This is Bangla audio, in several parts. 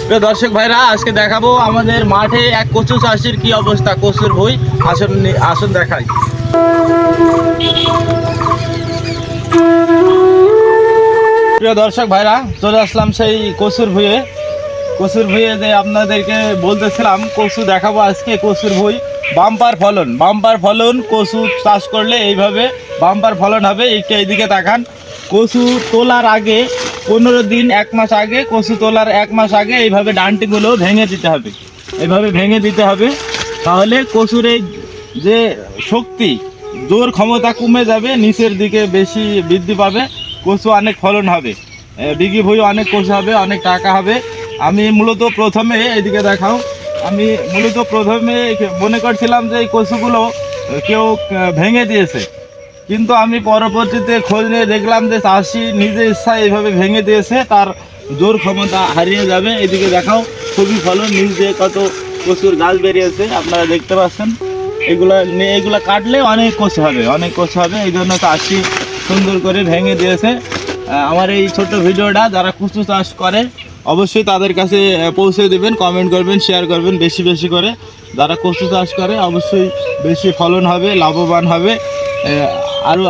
প্রিয় দর্শক ভাইরা, আজকে দেখাবো আমাদের মাঠে এক কচু চাষির কি অবস্থা। কচুর ভুঁই আসুন দেখাই। প্রিয় দর্শক ভাইরা, চলে আসলাম সেই কচুর ভুঁইয়ে যে আপনাদেরকে বলতেছিলাম কচু দেখাবো আজকে। কচুর ভুঁই বাম্পার ফলন। কচু চাষ করলে এইভাবে বাম্পার ফলন হবে। একটু এইদিকে তাকান। কচু তোলার আগে 15 দিন 1 মাস আগে, কচু তোলার 1 মাস আগে এইভাবে ডান্টিগুলো ভেঙে দিতে হবে। এইভাবে ভেঙে দিতে হবে, তাহলে কচুর এই যে শক্তি, জোর ক্ষমতা কমে যাবে, নিচের দিকে বেশি বৃদ্ধি পাবে, কচু অনেক ফলন হবে, বিঘি ভুঁই অনেক কচু হবে, অনেক টাকা হবে। আমি মূলত প্রথমে এদিকে দেখাও, আমি মূলত প্রথমে মনে করছিলাম যে এই কচুগুলো কেউ ভেঙে দিয়েছে, কিন্তু আমি পরবর্তীতে খোঁজ নিয়ে দেখলাম যে চাষি নিজে ইচ্ছায় এইভাবে ভেঙে দিয়েছে, তার জোর ক্ষমতা হারিয়ে যাবে। এদিকে দেখাও, খুবই ফলন, নিচ দিয়ে কত কচুর গাছ বেরিয়েছে আপনারা দেখতে পাচ্ছেন। এগুলা কাটলে অনেক কচু হবে, এই জন্য চাষি সুন্দর করে ভেঙে দিয়েছে। আমার এই ছোট্ট ভিডিওটা যারা কচু চাষ করে অবশ্যই তাদের কাছে পৌঁছে দেবেন, কমেন্ট করবেন, শেয়ার করবেন বেশি বেশি করে। যারা কচু চাষ করে অবশ্যই বেশি ফলন হবে, লাভবান হবে।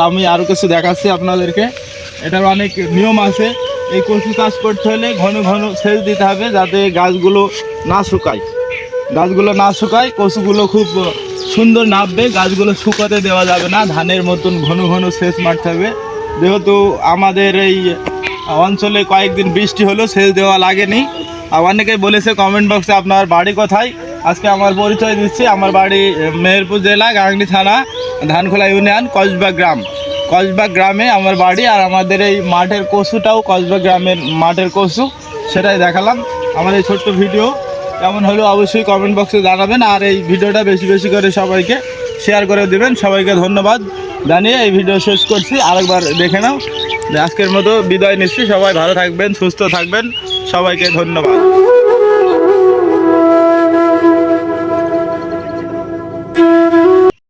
আমি আরও কিছু দেখাচ্ছি আপনাদেরকে। এটার অনেক নিয়ম আছে। এই কচু চাষ করতে হলে ঘন ঘন সেচ দিতে হবে, যাতে গাছগুলো না শুকায়। কচুগুলো খুব সুন্দর নামবে। গাছগুলো শুকাতে দেওয়া যাবে না, ধানের মতন ঘন ঘন সেচ মারতে হবে। যেহেতু আমাদের এই অঞ্চলে কয়েকদিন বৃষ্টি হলো, সেচ দেওয়া লাগেনি। অনেকেই বলেছে কমেন্ট বক্সে আপনার বাড়ি কোথায়। আজকে আমার পরিচয় দিচ্ছি। আমার বাড়ি মেহেরপুর জেলা, গাংনী থানা, ধানখোলা ইউনিয়ন, কসবা গ্রামে আমার বাড়ি। আর আমাদের এই মাঠের কচুটাও কসবা গ্রামের মাঠের কচু, সেটাই দেখালাম। আমার এই ছোট্ট ভিডিও কেমন হলো অবশ্যই কমেন্ট বক্সে জানাবেন। আর এই ভিডিওটা বেশি বেশি করে সবাইকে শেয়ার করে দেবেন। সবাইকে ধন্যবাদ জানিয়ে এই ভিডিও শেষ করছি। আরেকবার দেখে নাও। আজকের মতো বিদায় নিচ্ছি। সবাই ভালো থাকবেন, সুস্থ থাকবেন। সবাইকে ধন্যবাদ।